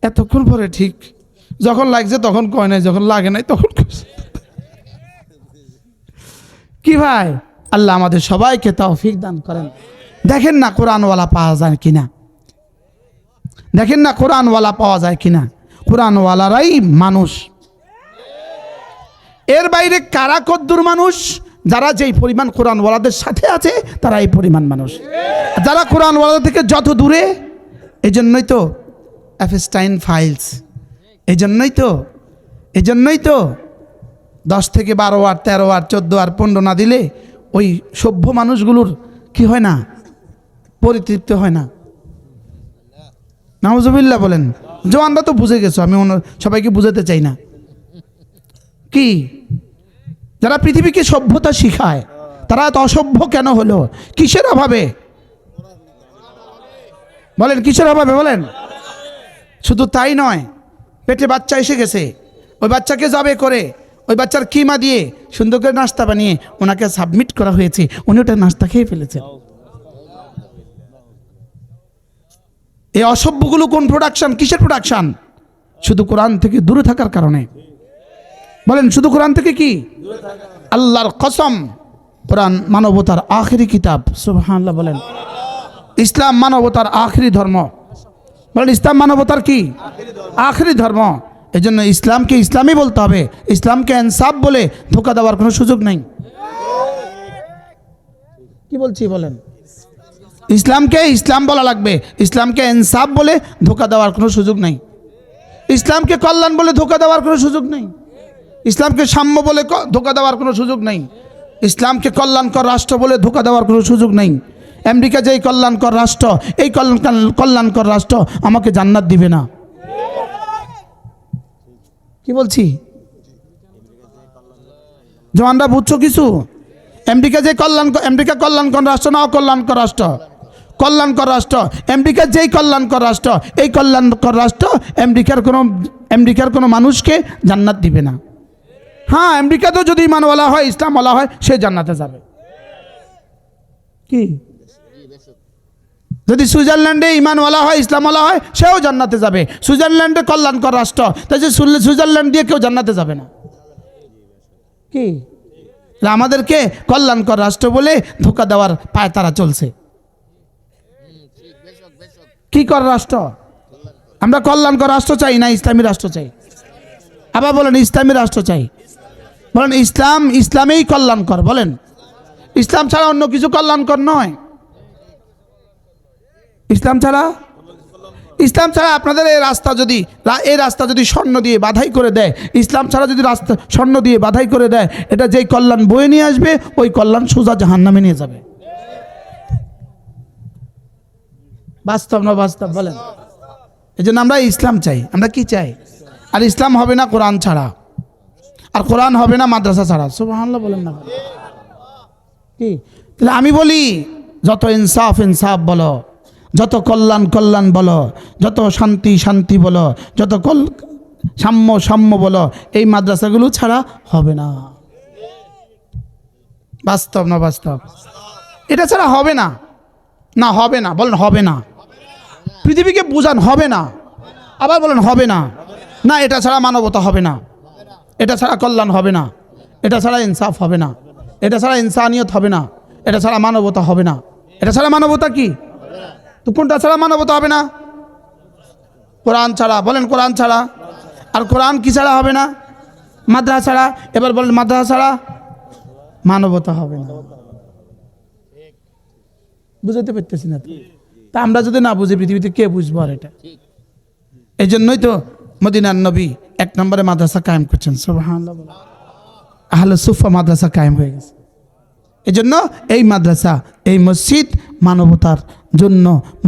এতক্ষণ পরে ঠিক যখন লাগছে তখন কয় নাই, যখন লাগে নাই তখন কি ভাই। আল্লাহ আমাদের সবাইকে তৌফিক দান করেন। দেখেন না কোরআনওয়ালা পাওয়া যায় কিনা, দেখেন না কোরআনওয়ালা পাওয়া যায় কিনা। কোরআনওয়ালারাই মানুষ। এর বাইরে কারা কদ্দুর মানুষ? যারা যেই পরিমাণ কোরআনওয়ালাদের সাথে আছে তারা এই পরিমাণ মানুষ। যারা কোরআনওয়ালাদের থেকে যত দূরে, এই জন্যই তো এফস্টাইন ফাইলস, এই জন্যই তো 10 থেকে 12 আর 13 আর 14 আর 15 না দিলে ওই সভ্য মানুষগুলোর কি হয় না, পরিতৃপ্তি হয় না। নাউজুবিল্লাহ বলেন। জওয়ানরা তো বুঝে গেছো, আমি সবাইকে বুঝাতে চাই না। কি যারা পৃথিবীকে সভ্যতা শিখায় তারা এত অসভ্য কেন হলো? কিসের অভাবে বলেন? কিসের অভাবে বলেন? শুধু তাই নয়, পেটে বাচ্চা এসে গেছে, ওই বাচ্চাকে জবে করে ওই বাচ্চার কিমা দিয়ে সুন্দর করে নাস্তা বানিয়ে ওনাকে সাবমিট করা হয়েছে, উনি ওটা নাস্তা খেয়ে ফেলেছেন। এই অসভ্যগুলো কোন প্রোডাকশন, কিসের প্রোডাকশন? শুধু কোরআন থেকে দূরে থাকার কারণে। বলেন শুধু কোরআন থেকে কি? আল্লাহর কসম, কোরআন মানবতার আখেরি কিতাব। সুবহানাল্লাহ বলেন। ইসলাম মানবতার আখেরি ধর্ম। বলেন ইসলাম মানবতার কি? আখেরি ধর্ম। এই জন্য ইসলামকে ইসলামই বলতে হবে। ইসলামকে ইনসাফ বলে ধোঁকা দেওয়ার কোনো সুযোগ নেই। কি বলছি বলেন? ইসলামকে ইসলাম বলা লাগবে, ইসলামকে ইনসাফ বলে ধোঁকা দেওয়ার কোনো সুযোগ নেই। ইসলামকে কল্যাণ বলে ধোঁকা দেওয়ার কোনো সুযোগ নেই। ইসলামকে সাম্য বলে ধোঁকা দেওয়ার কোনো সুযোগ নেই। ইসলামকে কল্যাণকর রাষ্ট্র বলে ধোঁকা দেওয়ার কোনো সুযোগ নেই। আমেরিকা যেই কল্যাণকর রাষ্ট্র, এই কল্যাণকর রাষ্ট্র আমাকে জান্নাত দিবে না। কি বলছি জওয়ানরা, বুঝছো কিছু? আমেরিকা যে আমেরিকা কল্যাণকর রাষ্ট্র না অকল্যাণকর রাষ্ট্র? কল্যাণকর রাষ্ট্র। আমেরিকা যেই কল্যাণকর রাষ্ট্র, এই কল্যাণকর রাষ্ট্র আমেরিকার কোনো মানুষকে জান্নাত দিবে না। হ্যাঁ, আমেরিকাতেও যদি ইমানওয়ালা হয়, ইসলামওয়ালা হয়, সে জান্নাতে যাবে। কি? যদি সুইজারল্যান্ডে ইমানওয়ালা হয়, ইসলামওয়ালা হয়, সেও জান্নাতে যাবে। সুইজারল্যান্ডে কল্যাণকর রাষ্ট্র, তাই যে সুইজারল্যান্ড দিয়ে কেউ জান্নাতে যাবে না। কি? আমাদেরকে কল্যাণকর রাষ্ট্র বলে ধোঁকা দেওয়ার পায় তারা চলছে। কি কর রাষ্ট্র? আমরা কল্যাণকর রাষ্ট্র চাই না ইসলামী রাষ্ট্র চাই? আবার বলেন ইসলামী রাষ্ট্র চাই। বলেন ইসলামেই কল্যাণকর। বলেন ইসলাম ছাড়া অন্য কিছু কল্যাণকর নয়। ইসলাম ছাড়া আপনাদের এই রাস্তা যদি স্বর্ণ দিয়ে বাধাই করে দেয়, ইসলাম ছাড়া যদি রাস্তা স্বর্ণ দিয়ে বাধাই করে দেয়, এটা যেই কল্যাণ বয়ে নিয়ে আসবে, ওই কল্যাণ সোজা জাহান্নামে নিয়ে যাবে। বাস্তব না বাস্তব? বলেন। এই জন্য আমরা ইসলাম চাই। আমরা কি চাই? আর ইসলাম হবে না কোরআন ছাড়া, আর কোরআন হবে না মাদ্রাসা ছাড়া। সুবহানাল্লাহ বলেন না? কি? তাহলে আমি বলি, যত ইনসাফ বলো, যত কল্যাণ বলো, যত শান্তি বলো, যত সাম্য বলো, এই মাদ্রাসাগুলো ছাড়া হবে না। বাস্তব না বাস্তব? এটা ছাড়া হবে না। না হবে না। বলেন হবে না। পৃথিবীকে বুঝান হবে না। আবার বলেন হবে না। না, এটা ছাড়া মানবতা হবে না, এটা ছাড়া কল্যাণ হবে না, এটা ছাড়া ইনসাফ হবে না, এটা ছাড়া ইনসানিয়ত হবে না, এটা ছাড়া মানবতা হবে না। এটা ছাড়া মানবতা কি? তো কোনটা ছাড়া মানবতা হবে না? কোরআন ছাড়া। বলেন কোরআন ছাড়া। আর কোরআন কি ছাড়া হবে না? মাদ্রাসা ছাড়া। এবার বলেন মাদ্রাসা ছাড়া মানবতা হবে না। বুঝতে পারতেছি না তো? তা আমরা যদি না বুঝি, পৃথিবীতে কে বুঝবো? আর এটা এই জন্যই তো মদিনার নবী 1 নম্বরে মাদ্রাসা কায়েম করছেন। সুবহানাল্লাহ। আহলে সুফা মাদ্রাসা কায়েম হয়ে গেছে। এই জন্য এই মাদ্রাসা, এই মসজিদ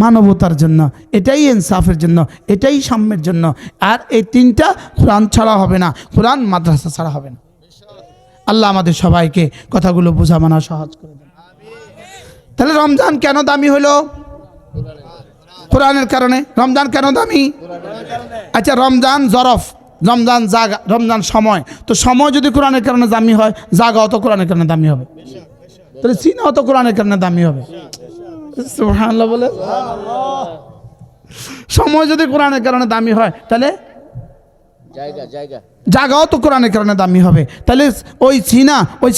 মানবতার জন্য, এটাই ইনসাফের জন্য, এটাই সাম্যের জন্য। আর এই 3টা কোরআন ছাড়া হবে না, কোরআন মাদ্রাসা ছাড়া হবে না। আল্লাহ আমাদের সবাইকে কথাগুলো বোঝা মানা সহজ করে দেন। তাহলে রমজান কেন দামি হলো? কোরআনের কারণে। রমজান কেন দামি? আচ্ছা, রমজান জরফ, রমজান জাগা, রমজান সময়। তো সময় যদি কোরআনের কারণে দামি হয়, জাগাও তো কোরআনের কারণে দামি হবে। তাহলে সিনাও তো কোরআনের কারণে দামি হবে। সুবহানাল্লাহ বলে। সময় যদি কোরআনের কারণে দামি হয়, তাহলে জাগাও তো কোরআনের কারণে দামি হবে। তাহলে ওই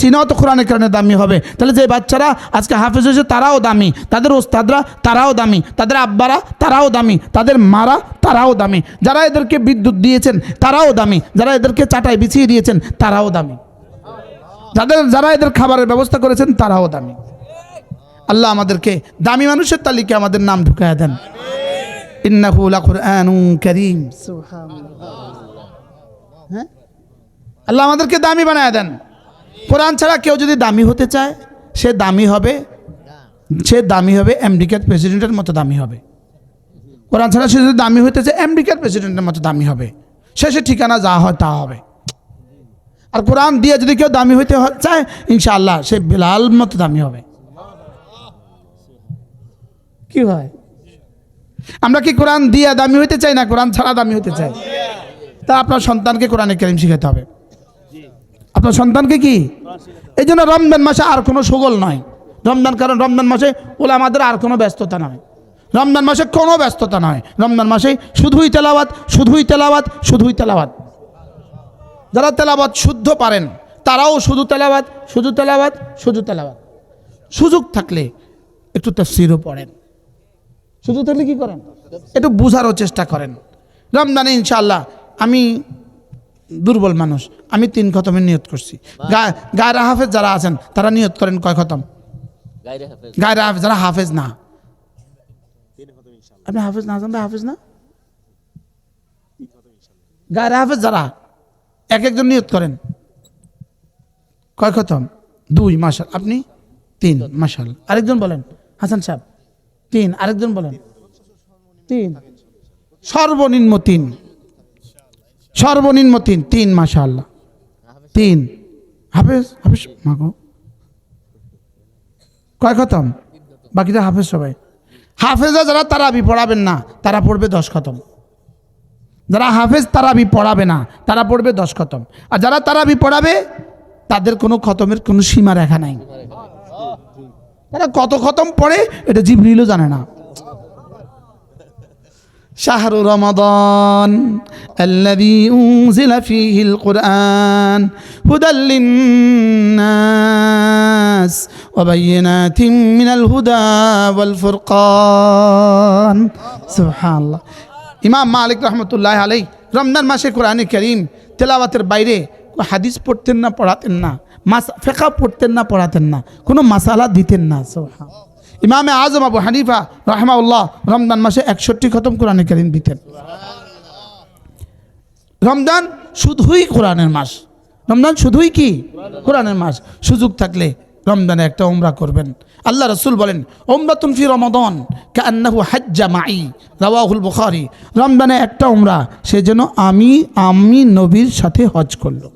সিনাও তো কোরআনের কারণে দামি হবে। তাহলে যে বাচ্চারা আজকে হাফেজ হয়েছে তারাও দামি, তাদের ওস্তাদরা তারাও দামি, তাদের আব্বারা তারাও দামি, তাদের মারা তারাও দামি, যারা এদেরকে বিদ্যুৎ দিয়েছেন তারাও দামি, যারা এদেরকে চাটাই বিছিয়ে দিয়েছেন তারাও দামি, যারা এদের খাবারের ব্যবস্থা করেছেন তারাও দামি। আল্লাহ আমাদেরকে দামি মানুষের তালিকায় আমাদের নাম ঢুকায়া দেন। ইন্নাহু লাকুরআনুন কারীম। সুবহানাল্লাহ। হ্যাঁ, আল্লাহ আমাদেরকে দামি বানায় দেন। কোরআন ছাড়া কেউ যদি দামি হতে চায়, সে দামি হবে আমেরিকার প্রেসিডেন্টের মতো দামি হবে। কোরআন ছাড়া সে যদি দামি হতে চায়, আমেরিকার প্রেসিডেন্টের মতো দামি হবে। শেষে ঠিকানা যা হয় তা হবে। আর কোরআন দিয়ে যদি কেউ দামি হইতে চায়, ইনশাআল্লাহ সে বেলাল মতো দামি হবে। কি হয়? আমরা কি কোরআন দিয়ে দামি হইতে চাই না কোরআন ছাড়া দামি হইতে চাই? তা আপনার সন্তানকে কোরআনে কারীম শিখাতে হবে। আপনার সন্তানকে কি? এই জন্য রমজান মাসে আর কোনো সুগল নয়। কারণ রমজান মাসে ওলামাদের আর কোনো ব্যস্ততা নয়। রমজান মাসে কোনো ব্যস্ততা নয়, রমজান মাসে শুধুই তেলাওয়াত, শুধুই তেলাওয়াত, শুধুই তেলাওয়াত। যারা তেলাওয়াত শুদ্ধ পারেন তারাও শুধু তেলাওয়াত, শুধু তেলাওয়াত, শুধু তেলাওয়াত। সুযোগ থাকলে একটু তাফসীরও পড়েন, সুযোগ থাকলে কি করেন, একটু বোঝারও চেষ্টা করেন। রমজানে ইনশাআল্লাহ আমি দুর্বল মানুষ, আমি 3 খতমের নিয়ত করছি। গায়রা হাফেজ যারা আছেন তারা নিয়ত করেন কয় খতম? গায়রা হাফেজ, যারা হাফেজ না। আপনি হাফেজ না, জানবে হাফেজ না, গায়রা হাফেজ যারা এক একজন নিয়ত করেন কয় খতম? 2 মাশাল, আপনি 3 মাশাল। আরেকজন বলেন হাসান সাহেব 3, আরেকজন বলেন 3, সর্বনিম্ন 3, সর্বনিম্ন 3 মাশাআল্লাহ 3 হাফেজ। হাফেজ মাগো কয় খতম? বাকিটা হাফেজ সবাই। হাফেজা যারা তারাবি পড়াবেন না তারা পড়বে 10 খতম। যারা হাফেজ তারাবি পড়াবে না তারা পড়বে 10 খতম। আর যারা তারাবি পড়াবে তাদের কোনো খতমের কোনো সীমা রেখা নাই। তারা কত খতম পড়ে এটা জিবরিলও জানে না। শাহরু রমাদান আল্লাযী উনজিলা ফীহিল কুরআন হুদাল লিন্নাস ওয়া বায়িনাতিন মিনাল হুদা ওয়াল ফুরকান। সুবহানাল্লাহ। ইমাম মালিক রহমতুল্লাহ আলাইহি রমজান মাসে কোরআনে কারীম তেলাওয়াতের বাইরে হাদিস পড়তেন না, পড়াতেন না, ফিকহ পড়তেন না, পড়াতেন না, কোনো মাসালা দিতেন না। সুবহানাল্লাহ। ইমামে আজম আবু হানিফা রাহিমাহুল্লাহ রমজান মাসে 61 খতম কোরআনে কারীম দিতেন। রমজান শুধুই কোরআনের মাস, রমজান শুধুই কি কোরআনের মাস। সুযোগ থাকলে রমজানে একটা উমরা করবেন। আল্লাহ রাসূল বলেন উমরাতুন ফি রমাদান কাআন্নাহু হাজ্জা মাই, রাওয়াহুল বুখারী। রমজানে একটা উমরা সে যেন আমি নবীর সাথে হজ করলো।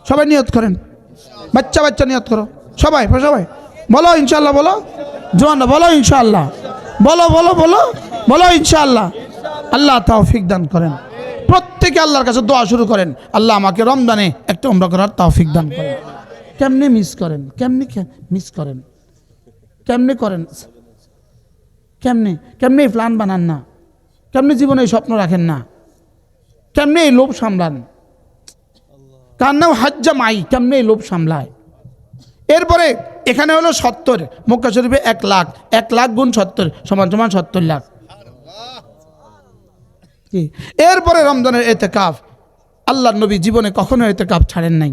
সবাই নিয়ত করেন, বাচ্চা বাচ্চা নিয়ত করো, সবাই সবাই বলো ইনশাআল্লাহ, বলো জোয়ানরা বলো ইনশাআল্লাহ, বলো বলো বলো বলো ইনশাআল্লাহ। আল্লাহ তৌফিক দান করেন। প্রত্যেকে আল্লাহর কাছে দোয়া শুরু করেন, আল্লাহ আমাকে রমজানে একটা উমরা করার তৌফিক দান করেন। কেমনে মিস করেন, কেমনে মিস করেন, কেমনে করেন, কেমনে কেমনে প্ল্যান বানান না, কেমনে জীবনে স্বপ্ন রাখেন না, কেমনে এই লোভ সামলান, কান্নাও হাজ্জা মাই, কেমনে এই লোভ সামলায়। এরপরে এখানে হলো 70, মক্কা শরীফে 1 লাখ, 1 লাখ গুণ 70 সমান 70 লাখ। এরপরে রমজানের ইতিকাফ, আল্লাহর নবী জীবনে কখনো ইতিকাফ ছাড়েন নাই।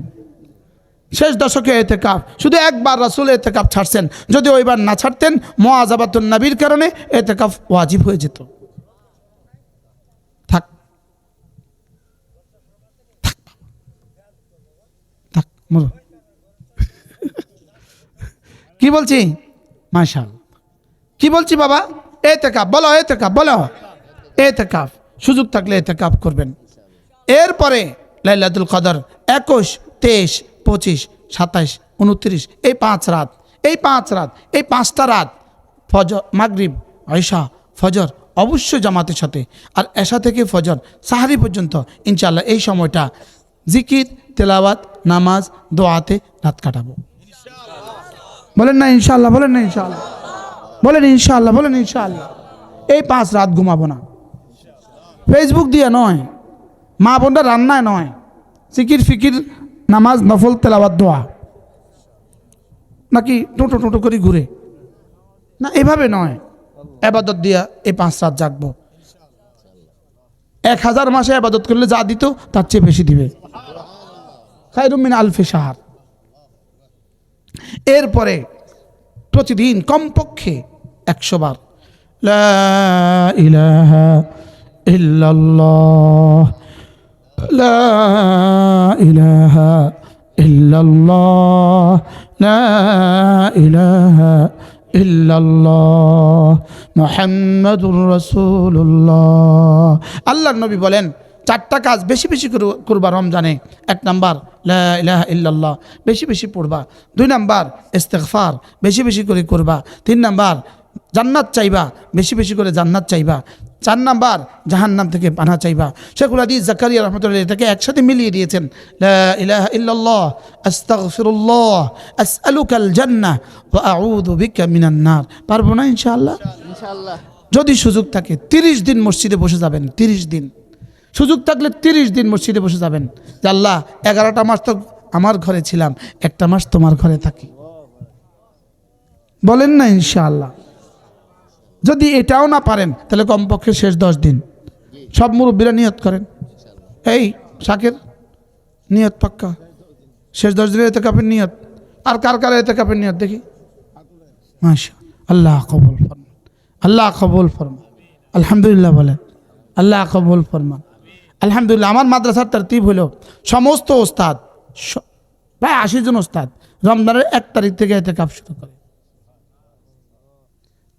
শেষ দশকে ইতিকাফ শুধু একবার রাসূল ইতিকাফ ছাড়ছেন, যদি ওইবার না ছাড়তেন মুআযাবাতুন নবীর কারণে ইতিকাফ ওয়াজিব হয়ে যেত। থাক থাক থাক মরো। কি বলছি? মাশাআল্লাহ। কি বলছি বাবা? ইতিকাফ বলো, ইতিকাফ বলো, ইতিকাফ। সুযোগ থাকলে ইতিকাফ করবেন। এরপরে লাইলাতুল কদর 21, 23, 25, 27, 29 এই 5 রাত, এই 5 রাত, এই 5টা রাত ফজর, মাগরিব, ঈশা, ফজর অবশ্যই জামাতের সাথে, আর এশা থেকে ফজর সাহারি পর্যন্ত ইনশাআল্লাহ এই সময়টা জিকির, তেলাওয়াত, নামাজ, দোয়াতে রাত কাটাবো। বলেন না ইনশাআল্লাহ, বলেন না ইনশাআল্লাহ, বলেন ইনশাআল্লাহ, বলেন ইনশাআল্লাহ। এই 5 রাত ঘুমাবো না, ফেসবুক দিয়ে নয়, মা বোনরা রান্নায় নয়, জিকির ফিকির, নামাজ, নফল, তেলাওয়াত, দোয়া, নাকি টোটো টোটো করে ঘুরে না, এভাবে নয়। ইবাদত দিয়া এই 5 রাত জাগবো। 1000 মাসে ইবাদত করলে যা দিত তার চেয়ে বেশি দিবে। খায়রুম মিন আলফি শাহর। এরপরে প্রতিদিন কমপক্ষে 100 বার লা ইলাহা ইল্লাল্লাহ, লা ইলাহা ইল্লাল্লাহ, লা ইলাহা ইল্লাল্লাহ মুহাম্মাদুর রাসূলুল্লাহ। আল্লাহর নবী বলেন 4টা কাজ বেশি বেশি করবা রমজানে। 1 নাম্বার লা ইলাহা ইল্লাল্লাহ বেশি বেশি পড়বা। 2 নাম্বার ইস্তিগফার বেশি বেশি করে করবা। 3 নাম্বার জান্নাত চাইবা, বেশি বেশি করে জান্নাত চাইবা। 4 নাম্বার জাহান্নাম থেকে পানা চাইবা। শেখুল হাদিস জাকারিয়া রহমতুল্লাহ এটাকে একসাথে মিলিয়ে দিয়েছেন, লা ইলাহা ইল্লাল্লাহ আস্তাগফিরুল্লাহ আসআলুকাল জান্নাহ ওয়া আউযু বিকা মিনান নার। পারবো না ইনশাআল্লাহ? ইনশাআল্লাহ। যদি সুযোগ থাকে 30 দিন মসজিদে বসে যাবেন, 30 দিন সুযোগ থাকলে 30 দিন মসজিদে বসে যাবেন যে আল্লাহ 11টা মাস তো আমার ঘরে ছিলাম, একটা মাস তোমার ঘরে থাকি। বলেন না ইনশাআল্লাহ? যদি এটাও না পারেন তাহলে কমপক্ষে শেষ 10 দিন সব মুরব্বীরা নিয়ত করেন। এই শাকের নিয়ত পাক্কা, শেষ 10 দিনের ইতিকাফের নিয়ত। আর কার কার ইতিকাফের নিয়ত দেখি? মাশা আল্লাহ কবুল ফরমান, আল্লাহ কবুল ফরমান। আলহামদুলিল্লাহ বলেন, আল্লাহ কবুল ফরমান। আলহামদুলিল্লাহ। আমার মাদ্রাসার তারতিব হলো সমস্ত ওস্তাদ, প্রায় 80 জন ওস্তাদ রমজানের 1 তারিখ থেকে ইতিকাফ শুরু করে।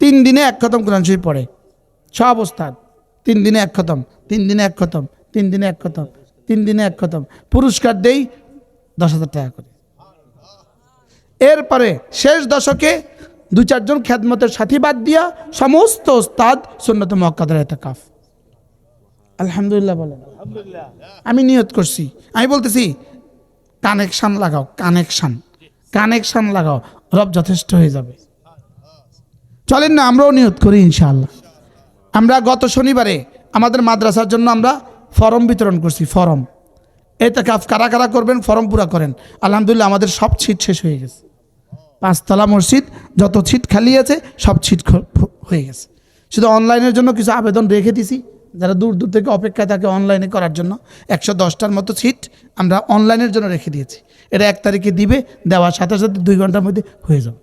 3 দিনে 1 খতম কোরআন শরীফ পড়ে সব ওস্তাদ। 3 দিনে 1 খতম, 3 দিনে 1 খতম, 3 দিনে 1 খতম, 3 দিনে 1 খতম। পুরস্কার দেই 10,000 টাকা করে। এরপরে শেষ দশকে 2-4 জন খেদমতের সাথী বাদ দিয়া সমস্ত ওস্তাদ সুন্নতে মুআক্কাদার ইতিকাফ। আলহামদুলিল্লাহ বলেন। আমি নিয়ত করছি, আমি বলতেছি কানেকশন লাগাও, কানেকশন লাগাও, রব যথেষ্ট হয়ে যাবে। চলেন না আমরাও নিয়ত করি ইনশাআল্লাহ। আমরা গত শনিবারে আমাদের মাদ্রাসার জন্য আমরা ফরম বিতরণ করছি। ফরম ইতিকাফ কারা কারা করবেন ফরম পুরা করেন। আলহামদুলিল্লাহ আমাদের সব সিট শেষ হয়ে গেছে। 5 তলা মসজিদ যত সিট খালি আছে সব সিট হয়ে গেছে। শুধু অনলাইনের জন্য কিছু আবেদন রেখে দিছি, যারা দূর দূর থেকে অপেক্ষা থাকে অনলাইনে করার জন্য 110টার মতো সিট আমরা অনলাইনের জন্য রেখে দিয়েছি। এটা 1 তারিখে দিবে, দেওয়ার সাথে সাথে 2 ঘন্টার মধ্যে হয়ে যাবে।